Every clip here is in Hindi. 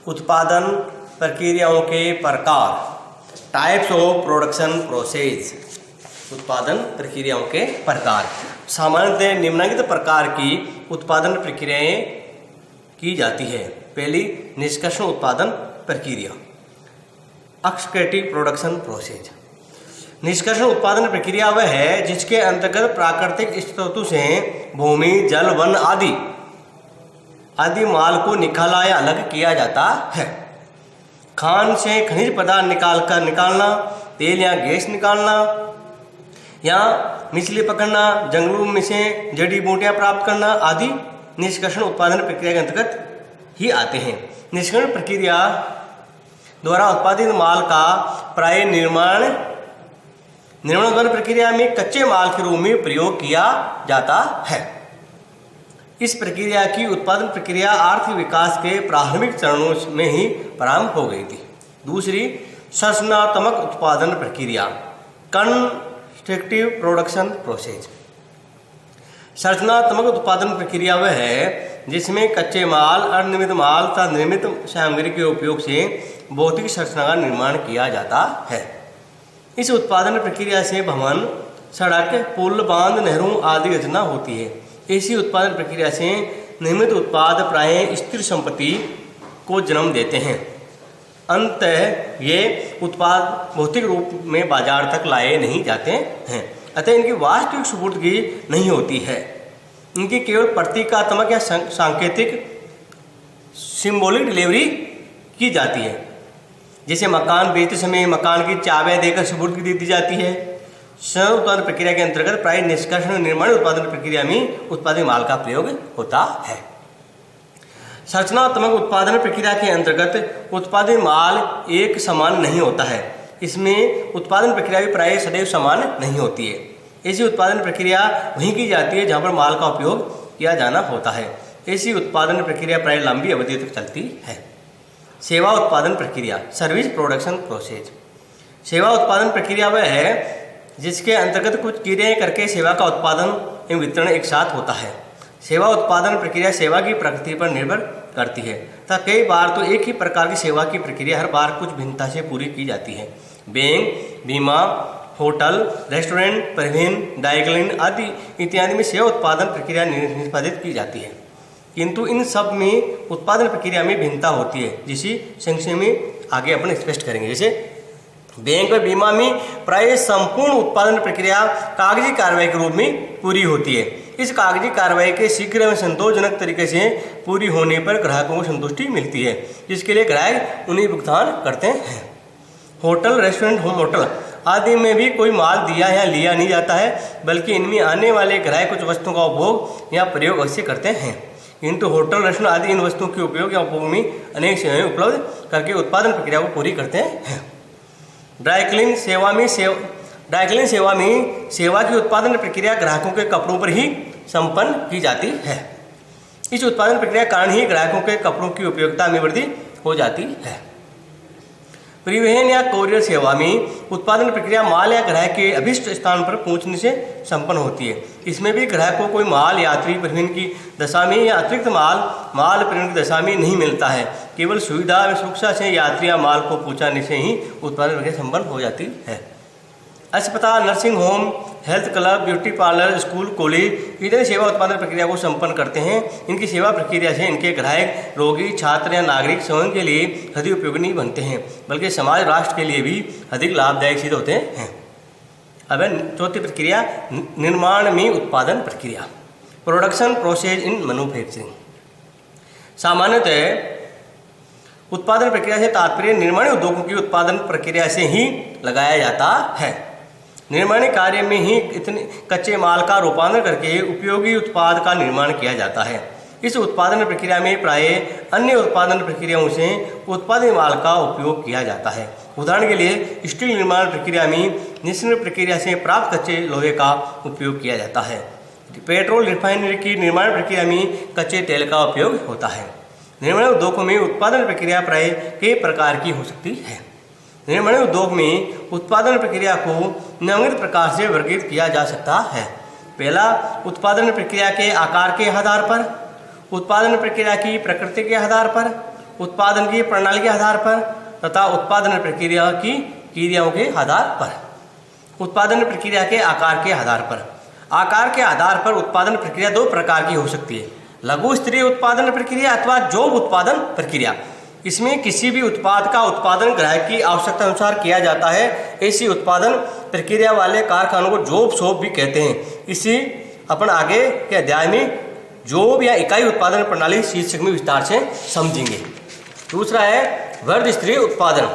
उत्पादन प्रक्रियाओं के प्रकार, टाइप्स ऑफ प्रोडक्शन प्रोसेस। उत्पादन प्रक्रियाओं के प्रकार। सामान्यतः निम्नलिखित प्रकार की उत्पादन प्रक्रियाएं की जाती है। पहली, निष्कर्षण उत्पादन प्रक्रिया, एक्सट्रैक्टिव प्रोडक्शन प्रोसेस। निष्कर्षण उत्पादन प्रक्रिया वह है जिसके अंतर्गत प्राकृतिक स्रोतों से भूमि, जल, वन आदि माल को निकाला या अलग किया जाता है। खान से खनिज पदार्थ निकालना, तेल या गैस निकालना या मछली पकड़ना, जंगलों में से जड़ी बूटियां प्राप्त करना आदि निष्कर्षण उत्पादन प्रक्रिया के अंतर्गत ही आते हैं। निष्कर्षण प्रक्रिया द्वारा उत्पादित माल का प्राय निर्माण उत्पादन प्रक्रिया में कच्चे माल के रूप में प्रयोग किया जाता है। इस प्रक्रिया की उत्पादन प्रक्रिया आर्थिक विकास के प्रारंभिक चरणों में ही प्रारंभ हो गई थी। दूसरी, संरचनात्मक उत्पादन प्रक्रिया, कंस्ट्रक्टिव प्रोडक्शन प्रोसेस। संरचनात्मक उत्पादन प्रक्रिया वह है जिसमें कच्चे माल, अर्धनिर्मित माल तथा निर्मित सामग्री के उपयोग से भौतिक संरचना का निर्माण किया जाता है। इस उत्पादन प्रक्रिया से भवन, सड़क, पुल, बांध, नहरों आदि रचना होती है। ऐसी उत्पादन प्रक्रिया से निर्मित उत्पाद प्रायः स्थिर संपत्ति को जन्म देते हैं। अंततः ये उत्पाद भौतिक रूप में बाजार तक लाए नहीं जाते हैं, अतः इनकी वास्तविक सुपुर्दगी नहीं होती है। इनकी केवल प्रतीकात्मक या सांकेतिक सिंबॉलिक डिलीवरी की जाती है। जैसे मकान बेचते समय मकान की चाबियां देकर सुपुर्दगी दी जाती है। संरचना उत्पादन प्रक्रिया के अंतर्गत प्राय निष्कर्षण निर्माण उत्पादन प्रक्रिया में उत्पादित माल का प्रयोग होता है। संरचनात्मक उत्पादन प्रक्रिया के अंतर्गत उत्पादित माल एक समान नहीं होता है। इसमें उत्पादन प्रक्रिया भी प्राय सदैव समान नहीं होती है। ऐसी उत्पादन प्रक्रिया वहीं की जाती है जहाँ पर माल का उपयोग किया जाना होता है। ऐसी उत्पादन प्रक्रिया प्राय लंबी अवधि तक चलती है। सेवा उत्पादन प्रक्रिया, सर्विस प्रोडक्शन प्रोसेस। सेवा उत्पादन प्रक्रिया वह है जिसके अंतर्गत कुछ क्रियाएं करके सेवा का उत्पादन एवं वितरण एक साथ होता है। सेवा उत्पादन प्रक्रिया सेवा की प्रकृति पर निर्भर करती है तथा कई बार तो एक ही प्रकार की सेवा की प्रक्रिया हर बार कुछ भिन्नता से पूरी की जाती है। बैंक, बीमा, होटल, रेस्टोरेंट, परिवहन, ड्राईक्लीनिंग आदि इत्यादि में सेवा उत्पादन प्रक्रिया निष्पादित की जाती है, किंतु इन सब में उत्पादन प्रक्रिया में भिन्नता होती है, जिसे संक्षेप में आगे अपन स्पष्ट करेंगे। जैसे बैंक और बीमा में प्राय संपूर्ण उत्पादन प्रक्रिया कागजी कार्रवाई के रूप में पूरी होती है। इस कागजी कार्रवाई के शीघ्र एवं संतोषजनक तरीके से पूरी होने पर ग्राहकों को संतुष्टि मिलती है, जिसके लिए ग्राहक उन्हें भुगतान करते हैं। होटल, रेस्टोरेंट, होम होटल आदि में भी कोई माल दिया या लिया नहीं जाता है, बल्कि इनमें आने वाले ग्राहक कुछ वस्तुओं का उपभोग या प्रयोग अवश्य करते हैं, किंतु होटल, रेस्टोरेंट आदि इन वस्तुओं के उपयोग या उपभोग में अनेक सेवाएं उपलब्ध करके उत्पादन प्रक्रिया को पूरी करते हैं। ड्राईक्लीनिंग सेवा में सेवा की उत्पादन प्रक्रिया ग्राहकों के कपड़ों पर ही संपन्न की जाती है। इस उत्पादन प्रक्रिया के कारण ही ग्राहकों के कपड़ों की उपयोगिता में वृद्धि हो जाती है। परिवहन या कोरियर सेवा में उत्पादन प्रक्रिया माल या ग्राहक के अभिष्ट स्थान पर पहुंचने से संपन्न होती है। इसमें भी ग्राहक को कोई माल यात्री परिवहन की दशा में या अतिरिक्त माल परिवहन की दशा में नहीं मिलता है। केवल सुविधा और सुरक्षा से यात्री या माल को पहुंचाने से ही उत्पादन प्रक्रिया संपन्न हो जाती है। अस्पताल, nursing home, health club, beauty parlour, school, college इतने सेवा उत्पादन प्रक्रिया को संपन्न करते हैं। इनकी सेवा प्रक्रिया से इनके ग्राहक, रोगी, छात्र या नागरिक स्वयं के लिए अधिक उपयोगी नहीं बनते हैं, बल्कि समाज, राष्ट्र के लिए भी अधिक लाभदायक सिद्ध होते हैं। अब चौथी प्रक्रिया, निर्माण में उत्पादन प्रक्रिया, प्रोडक्शन प्रोसेस इन मैन्युफैक्चरिंग। सामान्यतः उत्पादन प्रक्रिया से तात्पर्य निर्माण उद्योगों की उत्पादन प्रक्रिया से ही लगाया जाता है। निर्माण कार्य में ही इतने कच्चे माल का रूपांतरण करके उपयोगी उत्पाद का निर्माण किया जाता है। इस उत्पादन प्रक्रिया में प्राय अन्य उत्पादन प्रक्रियाओं से उत्पादित माल का उपयोग किया जाता है। उदाहरण के लिए स्टील निर्माण प्रक्रिया में निश्चित प्रक्रिया से प्राप्त कच्चे लोहे का उपयोग किया जाता है। पेट्रोल रिफाइनरी की निर्माण प्रक्रिया में कच्चे तेल का उपयोग होता है। निर्माण उद्योगों में उत्पादन प्रक्रिया प्राय कई प्रकार की हो सकती है। निर्माण उद्योग में उत्पादन प्रक्रिया को निम्नलिखित प्रकार से वर्गीकृत किया जा सकता है। पहला, उत्पादन प्रक्रिया के आकार के आधार पर, उत्पादन प्रक्रिया की प्रकृति के आधार पर, उत्पादन की प्रणाली के आधार पर तथा उत्पादन प्रक्रिया की क्रियाओं के आधार पर। उत्पादन प्रक्रिया के आकार के आधार पर। आकार के आधार पर उत्पादन प्रक्रिया दो प्रकार की हो सकती है, लघु स्तरीय उत्पादन प्रक्रिया अथवा जॉब उत्पादन प्रक्रिया। इसमें किसी भी उत्पाद का उत्पादन ग्राहक की आवश्यकता अनुसार किया जाता है। ऐसी उत्पादन प्रक्रिया वाले कारखानों को जॉब शॉप भी कहते हैं। इसी अपन आगे के अध्याय में जॉब या इकाई उत्पादन प्रणाली शीर्षक में विस्तार से समझेंगे। दूसरा है वर्ग स्तरीय उत्पादन,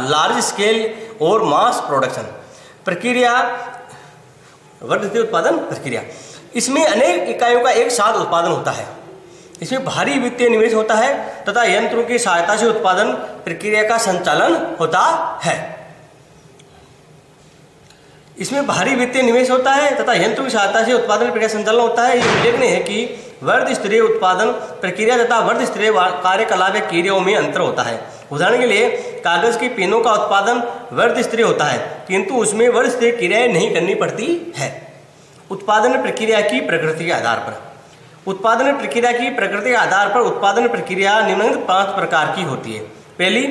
लार्ज स्केल और मास प्रोडक्शन प्रक्रिया। वर्ग स्तरीय उत्पादन प्रक्रिया, इसमें अनेक इकाइयों का एक साथ उत्पादन होता है। इसमें भारी वित्तीय निवेश होता है तथा यंत्रों की सहायता से उत्पादन प्रक्रिया का संचालन होता है। इसमें भारी वित्तीय निवेश होता है तथा यंत्रों की सहायता से उत्पादन प्रक्रिया संचालन होता है। ये उल्लेखनीय है कि वर्ग स्तरीय उत्पादन प्रक्रिया तथा वर्ग स्तरीय कार्यकलाप या क्रियाओं में अंतर होता है। उदाहरण के लिए कागज की पेनों का उत्पादन वर्ग स्तरीय होता है, किंतु उसमें वर्ग स्तरीय क्रियाएं नहीं करनी पड़ती है। उत्पादन प्रक्रिया की प्रकृति के आधार पर। उत्पादन प्रक्रिया की प्रकृति के आधार पर उत्पादन प्रक्रिया निम्नलिखित 5 प्रकार की होती है। पहली,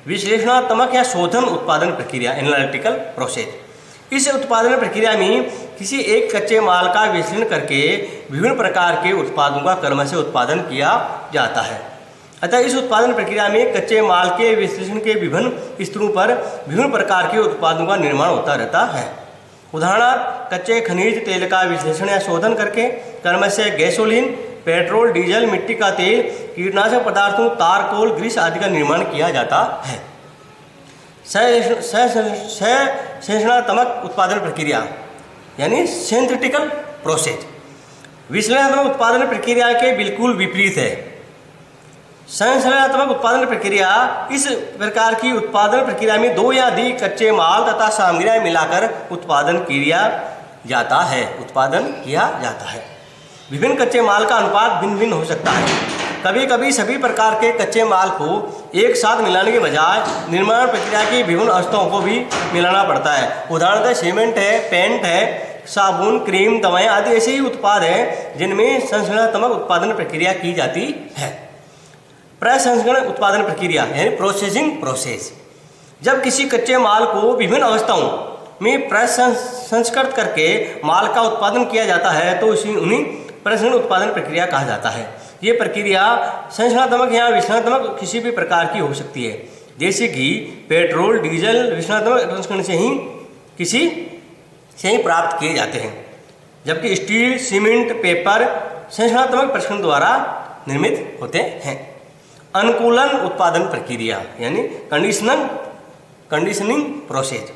विश्लेषणात्मक या शोधन उत्पादन प्रक्रिया, एनालिटिकल प्रोसेस। इस उत्पादन प्रक्रिया में किसी एक कच्चे माल का विश्लेषण करके विभिन्न प्रकार के उत्पादों का क्रम से उत्पादन किया जाता है। अतः इस उत्पादन प्रक्रिया में कच्चे माल के विश्लेषण के विभिन्न स्तरों पर विभिन्न प्रकार के उत्पादों का निर्माण होता रहता है। उदाहरणार्थ, कच्चे खनिज तेल का विश्लेषण या शोधन करके क्रम से गैसोलीन, पेट्रोल, डीजल, मिट्टी का तेल, कीटनाशक पदार्थों, तारकोल, ग्रीस आदि का निर्माण किया जाता है। संश्लेषणात्मक उत्पादन प्रक्रिया यानी सिंथेटिकल प्रोसेस विश्लेषणात्मक उत्पादन प्रक्रिया के बिल्कुल विपरीत है। संश्लेषणात्मक उत्पादन प्रक्रिया इस प्रकार की उत्पादन प्रक्रिया में 2 या अधिक कच्चे माल तथा सामग्रियां मिलाकर उत्पादन किया जाता है। विभिन्न कच्चे माल का अनुपात भिन्न भिन्न हो सकता है। कभी कभी सभी प्रकार के कच्चे माल को एक साथ मिलाने के बजाय निर्माण प्रक्रिया की विभिन्न अवस्थाओं को भी मिलाना पड़ता है। उदाहरणतः सीमेंट है, पेंट है, साबुन, क्रीम, दवाएं आदि ऐसे ही उत्पाद हैं जिनमें संश्लेषणात्मक उत्पादन प्रक्रिया की जाती है। प्रसंस्करण उत्पादन प्रक्रिया यानी प्रोसेसिंग प्रोसेस। जब किसी कच्चे माल को विभिन्न अवस्थाओं में प्रसंस्कृत करके माल का उत्पादन किया जाता है तो उन्हें प्रसंस्करण उत्पादन प्रक्रिया कहा जाता है। ये प्रक्रिया संश्लेषणात्मक या विश्लेषणात्मक किसी भी प्रकार की हो सकती है, जैसे कि पेट्रोल, डीजल विश्लेषणात्मक प्रसंस्करण से ही प्राप्त किए जाते हैं, जबकि स्टील, सीमेंट, पेपर संश्लेषणात्मक प्रसंस्करण द्वारा निर्मित होते हैं। अनुकूलन उत्पादन प्रक्रिया यानी कंडीशनिंग प्रोसेस।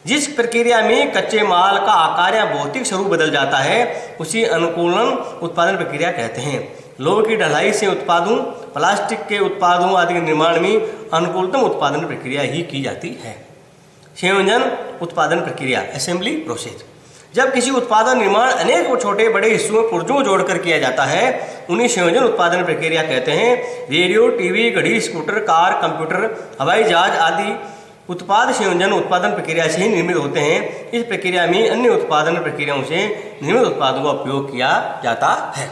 जिस प्रक्रिया में कच्चे माल का आकार या भौतिक स्वरूप बदल जाता है उसी अनुकूलन उत्पादन प्रक्रिया कहते हैं। लोहे की ढलाई से उत्पादों, प्लास्टिक के उत्पादों आदि के निर्माण में अनुकूलतम उत्पादन प्रक्रिया ही की जाती है। संयोजन उत्पादन प्रक्रिया असेंबली प्रोसेस। जब किसी उत्पादन निर्माण अनेक छोटे बड़े हिस्सों में पुर्जों जोड़कर किया जाता है उन्हें संयोजन उत्पादन प्रक्रिया कहते हैं। रेडियो, टीवी, घड़ी, स्कूटर, कार, कंप्यूटर, हवाई जहाज आदि उत्पाद संयोजन उत्पादन प्रक्रिया से ही निर्मित होते हैं। इस प्रक्रिया में अन्य उत्पादन प्रक्रियाओं से निर्मित उत्पादों का उपयोग किया जाता है।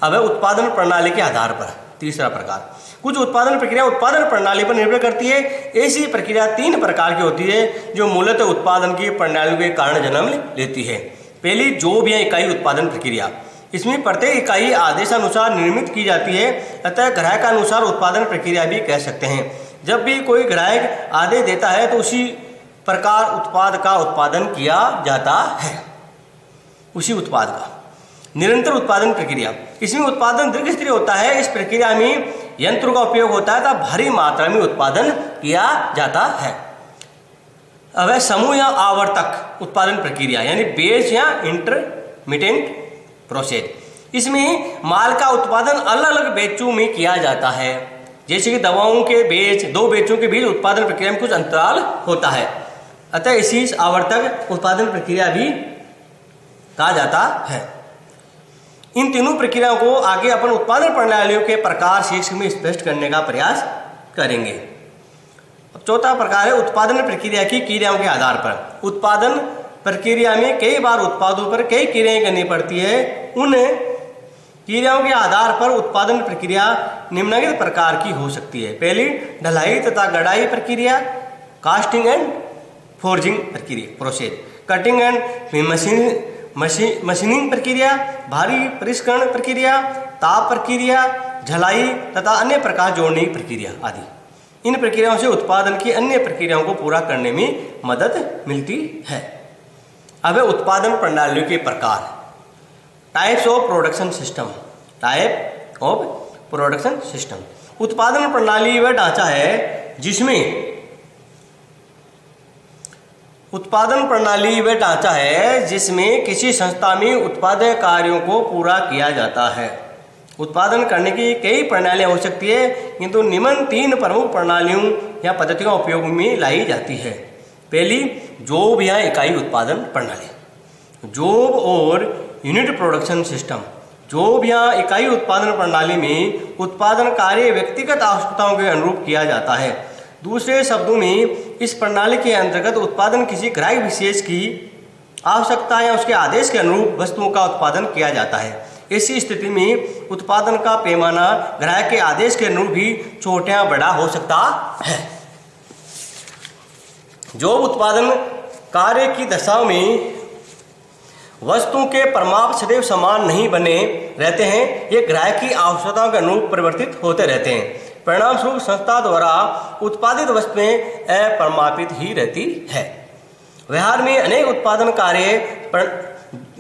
अब उत्पादन प्रणाली के आधार पर तीसरा प्रकार। कुछ उत्पादन प्रक्रिया उत्पादन प्रणाली पर निर्भर करती है। ऐसी प्रक्रिया 3 प्रकार की होती है जो मूलतः उत्पादन की प्रणाली के कारण जन्म लेती है। पहली, जॉब या इकाई उत्पादन प्रक्रिया। इसमें प्रत्येक इकाई आदेशानुसार निर्मित की जाती है, अतः ग्राहक अनुसार उत्पादन प्रक्रिया भी कह सकते हैं। जब भी कोई ग्राहक आदेश देता है तो उसी प्रकार उत्पाद का उत्पादन किया जाता है। उसी उत्पाद का निरंतर उत्पादन प्रक्रिया। इसमें उत्पादन दीर्घस्तरीय होता है। इस प्रक्रिया में यंत्रों का उपयोग होता है तथा भारी मात्रा में उत्पादन किया जाता है। अब है समूह या आवर्तक उत्पादन प्रक्रिया यानी बेच या इंटरमिटेंट प्रोसेस। इसमें माल का उत्पादन अलग अलग बैचों में किया जाता है, जैसे कि दवाओं के बैच, 2 बैचों के बीच उत्पादन प्रक्रिया में कुछ अंतराल होता है, अतः इसी आवर्तक उत्पादन प्रक्रिया भी कहा जाता है। इन तीनों प्रक्रियाओं को आगे अपन उत्पादन प्रणालियों के प्रकार शीर्षक में स्पष्ट करने का प्रयास करेंगे। अब चौथा प्रकार है उत्पादन प्रक्रिया की क्रियाओं के आधार पर। उत्पादन प्रक्रिया में कई बार उत्पादों पर कई क्रियाएं करनी पड़ती है। उन क्रियाओं के आधार पर उत्पादन प्रक्रिया निम्नलिखित प्रकार की हो सकती है। पहली, ढलाई तथा गड़ाई प्रक्रिया, कास्टिंग एंड फोर्जिंग प्रक्रिया प्रोसेस, कटिंग एंड मशीनिंग प्रक्रिया, भारी परिष्करण प्रक्रिया, ताप प्रक्रिया, झलाई तथा अन्य प्रकाश जोड़ने की प्रक्रिया आदि। इन प्रक्रियाओं से उत्पादन की अन्य प्रक्रियाओं को पूरा करने में मदद मिलती है। अब उत्पादन प्रणालियों के प्रकार, types of production system. Type of production system, उत्पादन प्रणाली वह ढांचा है जिसमें किसी संस्था में उत्पादक कार्यों को पूरा किया जाता है। उत्पादन करने की कई प्रणालियां हो सकती है, किंतु निम्न 3 प्रमुख प्रणालियों या पद्धतियों का उपयोग में लाई जाती है। पहली, जॉब या इकाई उत्पादन प्रणाली। जॉब और यूनिट प्रोडक्शन सिस्टम। जॉब या इकाई उत्पादन प्रणाली में उत्पादन कार्य व्यक्तिगत आवश्यकताओं के अनुरूप किया जाता है। दूसरे शब्दों में इस प्रणाली के अंतर्गत उत्पादन किसी ग्राहक विशेष की आवश्यकता या उसके आदेश के अनुरूप वस्तुओं का उत्पादन किया जाता है। ऐसी स्थिति में उत्पादन का पैमाना ग्राहक के आदेश के अनुरूप भी छोटा या बड़ा हो सकता है। जॉब उत्पादन कार्य की दशा में वस्तुओं के परिमाप सदैव समान नहीं बने रहते हैं, ये ग्राहक की आवश्यकताओं के अनुरूप परिवर्तित होते रहते हैं। परिणाम स्वरूप संस्था द्वारा उत्पादित वस्तुएं अपरिमापित ही रहती है। व्यवहार में अनेक उत्पादन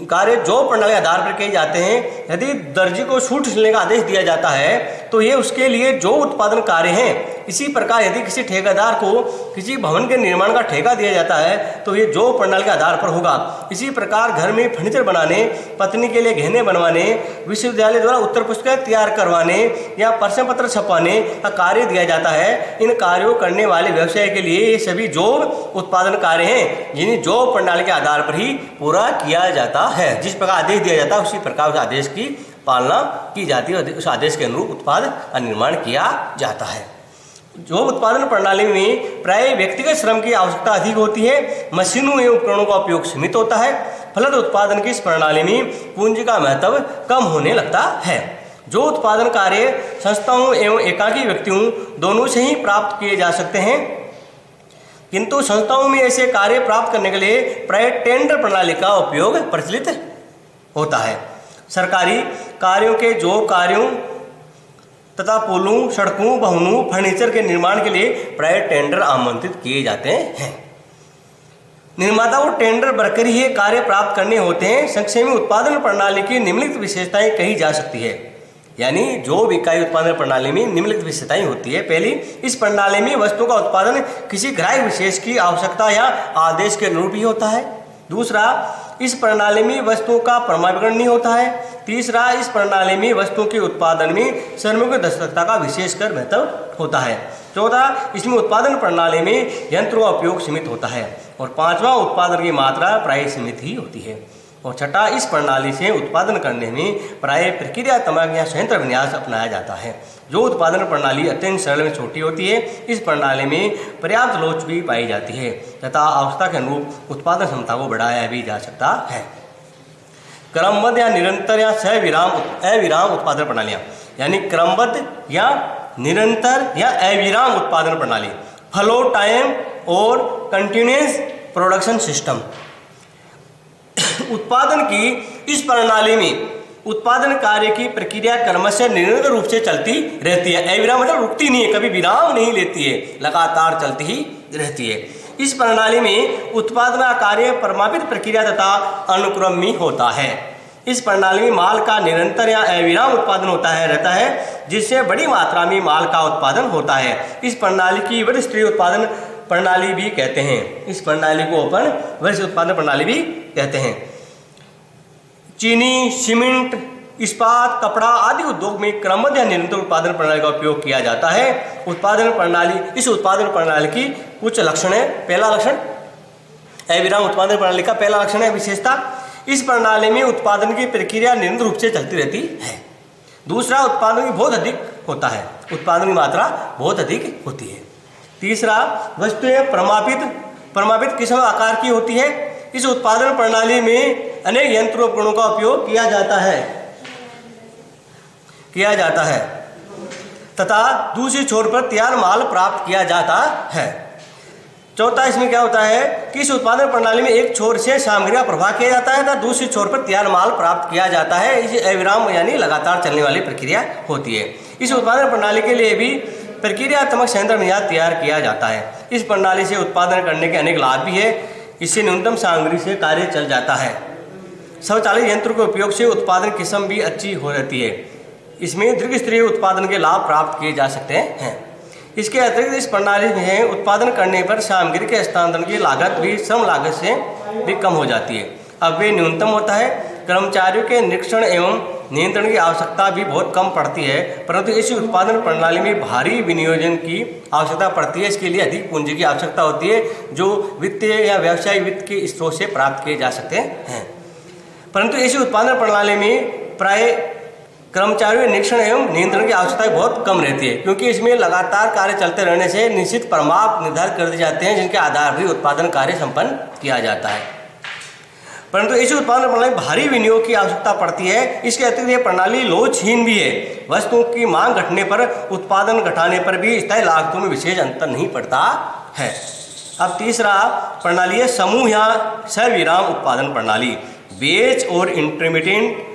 कार्य जॉब प्रणाली आधार पर किए जाते हैं। यदि दर्जी को सूट सिलने का आदेश दिया जाता है तो ये उसके लिए जो उत्पादन कार्य हैं। इसी प्रकार यदि किसी ठेकेदार को किसी भवन के निर्माण का ठेका दिया जाता है तो ये जॉब प्रणाली के आधार पर होगा। इसी प्रकार घर में फर्नीचर बनाने, पत्नी के लिए गहने बनवाने, विश्वविद्यालय द्वारा उत्तर पुस्तिकाएं तैयार करवाने या प्रश्न पत्र छपवाने का कार्य दिया जाता है। इन कार्यों करने वाले व्यवसाय के लिए ये सभी जॉब उत्पादन कार्य हैं, जिन्हें जॉब प्रणाली के आधार पर ही पूरा किया जाता है। जिस प्रकार आदेश दिया जाता है उसी प्रकार उस आदेश की पालना की जाती है, उस आदेश के अनुरूप उत्पाद का निर्माण किया जाता है। जॉब उत्पादन प्रणाली में प्राय व्यक्तिगत श्रम की आवश्यकता अधिक होती है, मशीनों एवं उपकरणों का उपयोग सीमित होता है। फलत उत्पादन की इस प्रणाली में पूंजी का महत्व कम होने लगता है। जो उत्पादन कार्य संस्थाओं एवं एकाकी व्यक्तियों दोनों से ही प्राप्त किए जा सकते हैं, किंतु संस्थाओं में ऐसे कार्य प्राप्त करने के लिए प्राय टेंडर प्रणाली का उपयोग प्रचलित होता है। सरकारी कार्यों के जॉब कार्यों तथा पुलों, सड़कों, भवनों, फर्नीचर के निर्माण के लिए प्राय टेंडर आमंत्रित किए जाते हैं। निर्माता को टेंडर भरकर ही ये कार्य प्राप्त करने होते हैं। संक्षेप में उत्पादन प्रणाली की निम्नलिखित विशेषताएं कही जा सकती है। यानी जो इकाई उत्पादन प्रणाली में निम्नलिखित विशेषताएं होती है। पहली, इस प्रणाली में वस्तु का उत्पादन किसी ग्राहक विशेष की आवश्यकता या आदेश के अनुरूप ही होता है। दूसरा, इस प्रणाली में वस्तुओं का प्रमाणीकरण नहीं होता है। तीसरा, इस प्रणाली में वस्तुओं के उत्पादन में श्रमिकों की दक्षता का विशेषकर महत्व होता है। चौथा, इसमें उत्पादन प्रणाली में यंत्रों का उपयोग सीमित होता है। और पांचवा, उत्पादन की मात्रा प्राय सीमित ही होती है। और छठा, इस प्रणाली से उत्पादन करने में प्राय प्रक्रियात्मक या संयंत्र विन्यास अपनाया जाता है। जो उत्पादन प्रणाली अत्यंत सरल में छोटी होती है, इस प्रणाली में पर्याप्त लोच भी पाई जाती है तथा आवश्यकता के अनुरूप उत्पादन क्षमता को बढ़ाया भी जा सकता है। क्रमबद्ध या निरंतर या अविराम उत्पादन प्रणालियाँ, यानी क्रमबद्ध या निरंतर या अविराम उत्पादन प्रणाली। फ्लो टाइम और कंटिन्यूअस प्रोडक्शन सिस्टम। उत्पादन की इस प्रणाली में उत्पादन कार्य की प्रक्रिया क्रमशः निरंतर रूप से चलती रहती है। अविराम मतलब रुकती नहीं है, कभी विराम नहीं लेती है, लगातार चलती ही रहती है। इस प्रणाली में उत्पादन कार्य परिमापित प्रक्रिया तथा अनुक्रम में होता है। इस प्रणाली में माल का निरंतर या अविराम उत्पादन रहता है, जिससे बड़ी मात्रा में माल का उत्पादन होता है। इस प्रणाली की वृहस्पति उत्पादन प्रणाली भी कहते हैं। इस प्रणाली को अपन वृहस्पति उत्पादन प्रणाली भी कहते हैं। चीनी, सीमेंट, इस्पात, कपड़ा आदि उद्योग में क्रमबद्ध या निरंतर उत्पादन प्रणाली का उपयोग किया जाता है। इस उत्पादन प्रणाली की कुछ लक्षण है। पहला लक्षण, अविराम उत्पादन प्रणाली का पहला लक्षण है विशेषता, इस प्रणाली में उत्पादन की प्रक्रिया निरंतर रूप से चलती रहती है। दूसरा, उत्पादन की बहुत अधिक होता है, उत्पादन की मात्रा बहुत अधिक होती है। तीसरा, वस्तुएं प्रमापित किस्म आकार की होती है। इस उत्पादन प्रणाली में अनेक यंत्रों उपकरणों का उपयोग किया जाता है। किया जाता है तथा दूसरी छोर पर तैयार माल प्राप्त किया जाता है। चौथा इसमें क्या होता है कि इस उत्पादन प्रणाली में एक छोर से सामग्री का प्रवाह किया जाता है तथा दूसरी छोर पर तैयार माल प्राप्त किया जाता है। इसे अविराम यानी लगातार चलने वाली प्रक्रिया होती है। इस उत्पादन प्रणाली के लिए भी प्रक्रियात्मक संयंत्र निर्यात तैयार किया जाता है। इस प्रणाली से उत्पादन करने के अनेक लाभ भी है। इससे न्यूनतम सामग्री से कार्य चल जाता है। स्वचालित यंत्र के उपयोग से उत्पादन किस्म भी अच्छी हो रहती है। इसमें दीर्घस्तरीय उत्पादन के लाभ प्राप्त किए जा सकते हैं। इसके अतिरिक्त इस प्रणाली में उत्पादन करने पर सामग्री के हस्तांतरण की लागत भी श्रम लागत से भी कम हो जाती है। अब वे न्यूनतम होता है। कर्मचारियों के निरीक्षण एवं नियंत्रण की आवश्यकता भी बहुत कम पड़ती है, परंतु इस उत्पादन प्रणाली में भारी विनियोजन की आवश्यकता पड़ती है। इसके लिए अधिक पूंजी की आवश्यकता होती है जो वित्तीय या व्यवसायिक वित्त के स्रोत से प्राप्त किए जा सकते हैं। परंतु इस उत्पादन प्रणाली में प्राय कर्मचारियों के निरीक्षण एवं नियंत्रण की आवश्यकता बहुत कम रहती है, क्योंकि इसमें लगातार कार्य चलते रहने से निश्चित परिमाप निर्धारित कर दिए जाते हैं जिनके आधार पर उत्पादन कार्य संपन्न किया जाता है। परंतु इस उत्पादन प्रणाली भारी विनियोग की आवश्यकता पड़ती है। इसके अतिरिक्त यह प्रणाली लोचहीन भी है। वस्तुओं की मांग घटने पर उत्पादन घटाने पर भी स्थायी लागतों में विशेष अंतर नहीं पड़ता है। अब तीसरा प्रणाली है समूह या सविराम उत्पादन प्रणाली, बैच और इंटरमीडिएट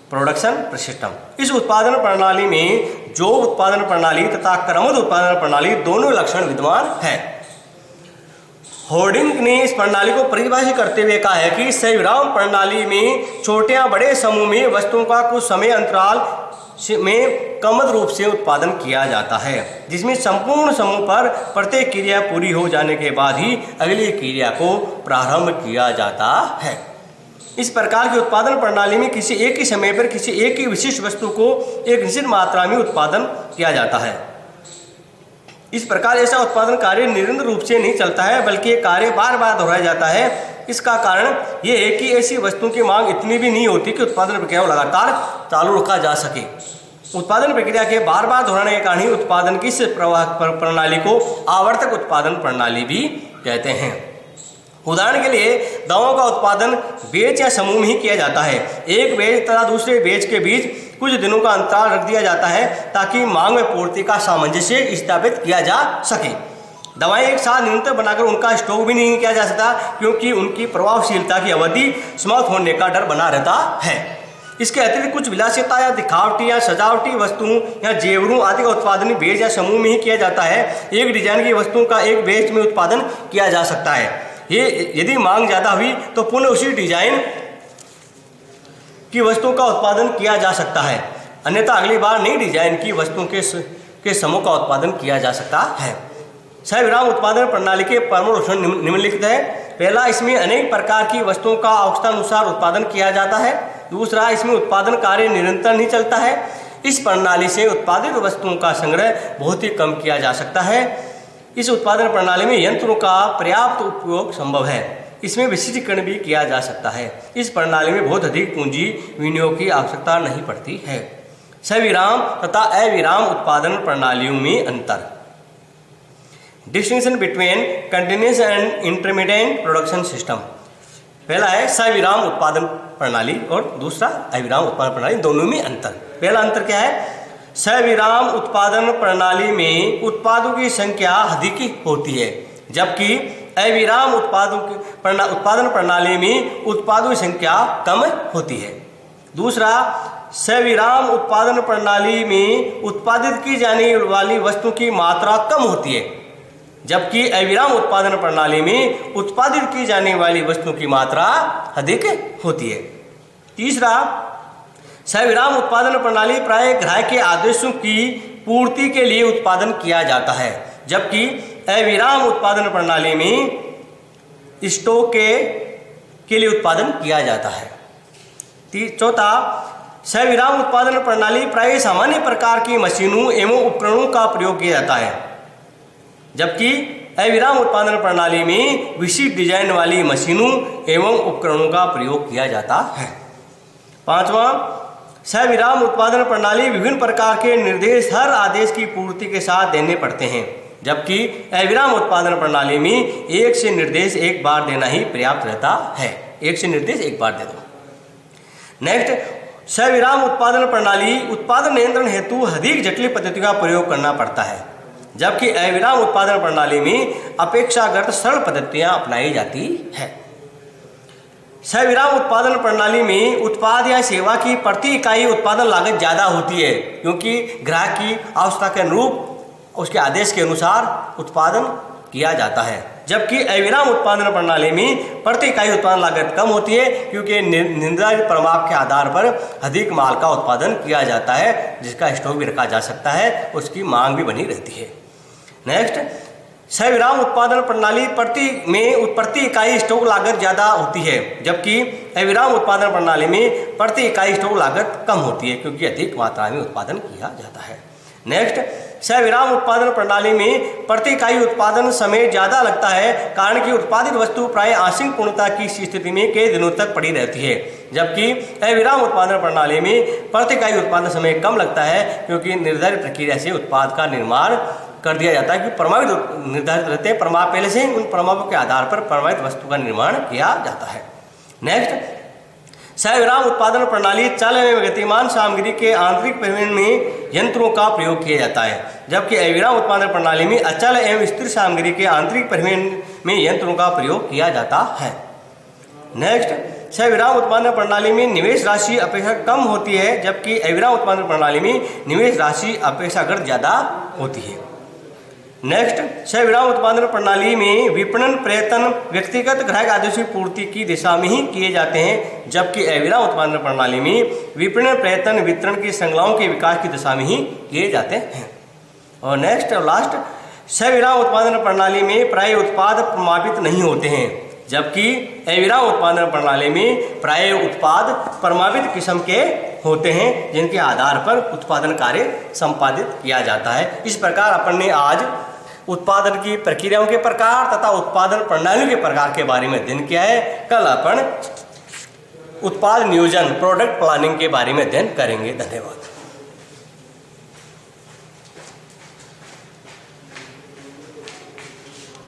प्रोडक्शन सिस्टम। इस उत्पादन प्रणाली में जो उत्पादन प्रणाली तथा क्रमबद्ध उत्पादन प्रणाली दोनों लक्षण विद्यमान है। होर्डिंग ने इस प्रणाली को परिभाषित करते हुए कहा है कि सविराम प्रणाली में छोटे या बड़े समूह में वस्तुओं का कुछ समय अंतराल में क्रमबद्ध रूप से उत्पादन किया जाता है, जिसमें संपूर्ण समूह पर प्रत्येक क्रिया पूरी हो जाने के बाद ही अगली क्रिया को प्रारंभ किया जाता है। इस प्रकार की उत्पादन प्रणाली में किसी एक ही समय पर किसी एक ही विशिष्ट वस्तु को एक निश्चित मात्रा में उत्पादन किया जाता है। इस प्रकार ऐसा उत्पादन कार्य निरंतर रूप से नहीं चलता है, बल्कि कार्य बार बार दोहराया जाता है। इसका कारण ये है कि ऐसी वस्तुओं की मांग इतनी भी नहीं होती कि उत्पादन प्रक्रिया को लगातार चालू रखा जा सके। उत्पादन प्रक्रिया के बार बार दोहराने के कारण ही उत्पादन की इस प्रवाह प्रणाली को आवर्तक उत्पादन प्रणाली भी कहते हैं। उदाहरण के लिए दवाओं का उत्पादन बैच या समूह में ही किया जाता है। एक बैच तथा दूसरे बैच के बीच कुछ दिनों का अंतराल रख दिया जाता है ताकि मांग में पूर्ति का सामंजस्य स्थापित किया जा सके। दवाएं एक साथ निरंतर बनाकर उनका स्टॉक भी नहीं किया जा सकता, क्योंकि उनकी प्रभावशीलता की अवधि समाप्त होने का डर बना रहता है। इसके अतिरिक्त कुछ विलासिता या दिखावटी या सजावटी वस्तुओं या जेवरों आदि का उत्पादन बैच या समूह में ही किया जाता है। एक डिजाइन की वस्तुओं का एक बैच में उत्पादन किया जा सकता है। ये यदि मांग ज़्यादा हुई तो पुनः उसी डिजाइन की वस्तुओं का उत्पादन किया जा सकता है, अन्यथा अगली बार नई डिजाइन की वस्तुओं के समूह का उत्पादन किया जा सकता है। सविराम उत्पादन प्रणाली के प्रमुख लक्षण निम्नलिखित है। पहला, इसमें अनेक प्रकार की वस्तुओं का आवश्यकतानुसार उत्पादन किया जाता है। दूसरा, इसमें उत्पादन कार्य निरंतर नहीं चलता है। इस प्रणाली से उत्पादित वस्तुओं का संग्रह बहुत ही कम किया जा सकता है। इस उत्पादन प्रणाली में यंत्रों का पर्याप्त उपयोग संभव है। इसमें विशिष्टीकरण भी किया जा सकता है। इस प्रणाली में बहुत अधिक पूंजी विनियोग की आवश्यकता नहीं पड़ती है। सविराम तथा अविराम उत्पादन प्रणालियों में अंतर। Distinction between continuous and intermediate production system. पहला है सविराम उत्पादन प्रणाली और दूसरा अविराम उत्पादन प्रणाली, दोनों में अंतर। पहला अंतर क्या है? सविराम उत्पादन प्रणाली में उत्पादों की संख्या अधिक होती है, जबकि अविराम उत्पादन प्रणाली में उत्पादों की संख्या कम होती है। दूसरा, सविराम उत्पादन प्रणाली में उत्पादित की जाने वाली वस्तु की मात्रा कम होती है, जबकि अविराम उत्पादन प्रणाली में उत्पादित की जाने वाली वस्तु की मात्रा अधिक होती है। तीसरा, सविराम उत्पादन प्रणाली प्राय ग्राहक के आदेशों की पूर्ति के लिए उत्पादन किया जाता है, जबकि अविराम उत्पादन प्रणाली में स्टॉक के लिए उत्पादन किया जाता है। चौथा, सविराम उत्पादन प्रणाली प्राय सामान्य प्रकार की मशीनों एवं उपकरणों का प्रयोग किया जाता है, जबकि अविराम उत्पादन प्रणाली में विशिष्ट डिजाइन वाली मशीनों एवं उपकरणों का प्रयोग किया जाता है। पांचवा, सविराम उत्पादन प्रणाली विभिन्न प्रकार के निर्देश हर आदेश की पूर्ति के साथ देने पड़ते हैं, जबकि अविराम उत्पादन प्रणाली में एक से निर्देश एक बार देना ही पर्याप्त रहता है। एक से निर्देश एक बार दे दो। नेक्स्ट, सविराम उत्पादन प्रणाली उत्पादन नियंत्रण हेतु अधिक जटिल पद्धतियों का प्रयोग करना पड़ता है, जबकि अविराम उत्पादन प्रणाली में अपेक्षाकृत सरल पद्धतियां अपनाई जाती है। सविराम उत्पादन प्रणाली में उत्पाद या सेवा की प्रति इकाई उत्पादन लागत ज़्यादा होती है, क्योंकि ग्राहक की आवश्यकता के अनुरूप उसके आदेश के अनुसार उत्पादन किया जाता है, जबकि अविराम उत्पादन प्रणाली में प्रति इकाई उत्पादन लागत कम होती है, क्योंकि निर्धारित परिमाप के आधार पर अधिक माल का उत्पादन किया जाता है, जिसका स्टॉक भी रखा जा सकता है, उसकी मांग भी बनी रहती है। नेक्स्ट, सविराम उत्पादन प्रणाली प्रति इकाई स्टॉक लागत ज़्यादा होती है, जबकि अविराम उत्पादन प्रणाली में प्रति इकाई स्टॉक लागत कम होती है, क्योंकि अधिक मात्रा में उत्पादन किया जाता है। नेक्स्ट, सविराम उत्पादन प्रणाली में प्रति इकाई उत्पादन समय ज़्यादा लगता है, कारण कि उत्पादित वस्तु प्राय आंशिक पूर्णता की स्थिति में कई दिनों तक पड़ी रहती है, जबकि अविराम उत्पादन प्रणाली में प्रति इकाई उत्पादन समय कम लगता है, क्योंकि निर्धारित प्रक्रिया से उत्पाद का निर्माण कर दिया जाता है कि प्रमाणित निर्धारित रहते हैं प्रमाप, पहले से ही उन प्रमापों के आधार पर प्रमाणित वस्तु का निर्माण किया जाता है। नेक्स्ट, सविराम उत्पादन प्रणाली चल एवं गतिमान सामग्री के आंतरिक परिवहन में यंत्रों का प्रयोग किया जाता है, जबकि अविराम उत्पादन प्रणाली में अचल एवं स्थिर सामग्री के आंतरिक परिवहन में यंत्रों का प्रयोग किया जाता है। नेक्स्ट, सविराम उत्पादन प्रणाली में निवेश राशि अपेक्षा कम होती है, जबकि अविराम उत्पादन प्रणाली में निवेश राशि अपेक्षाकृत ज़्यादा होती है। नेक्स्ट, सविराम उत्पादन प्रणाली में विपणन प्रयत्न व्यक्तिगत ग्राहक आदेशों की पूर्ति की दिशा में ही किए जाते हैं, जबकि अविराम उत्पादन प्रणाली में विपणन प्रयत्न वितरण की श्रृंखलाओं के विकास की दिशा में ही किए जाते हैं। और नेक्स्ट और लास्ट, सविराम उत्पादन प्रणाली में प्राय उत्पाद प्रमापित नहीं होते हैं, जबकि अविराम उत्पादन प्रणाली में प्राय उत्पाद प्रमापित किस्म के होते हैं, जिनके आधार पर उत्पादन कार्य संपादित किया जाता है। इस प्रकार अपन ने आज उत्पादन की प्रक्रियाओं के प्रकार तथा उत्पादन प्रणालियों के प्रकार के बारे में अध्ययन किया है। कल अपन उत्पाद नियोजन प्रोडक्ट प्लानिंग के बारे में अध्ययन करेंगे। धन्यवाद।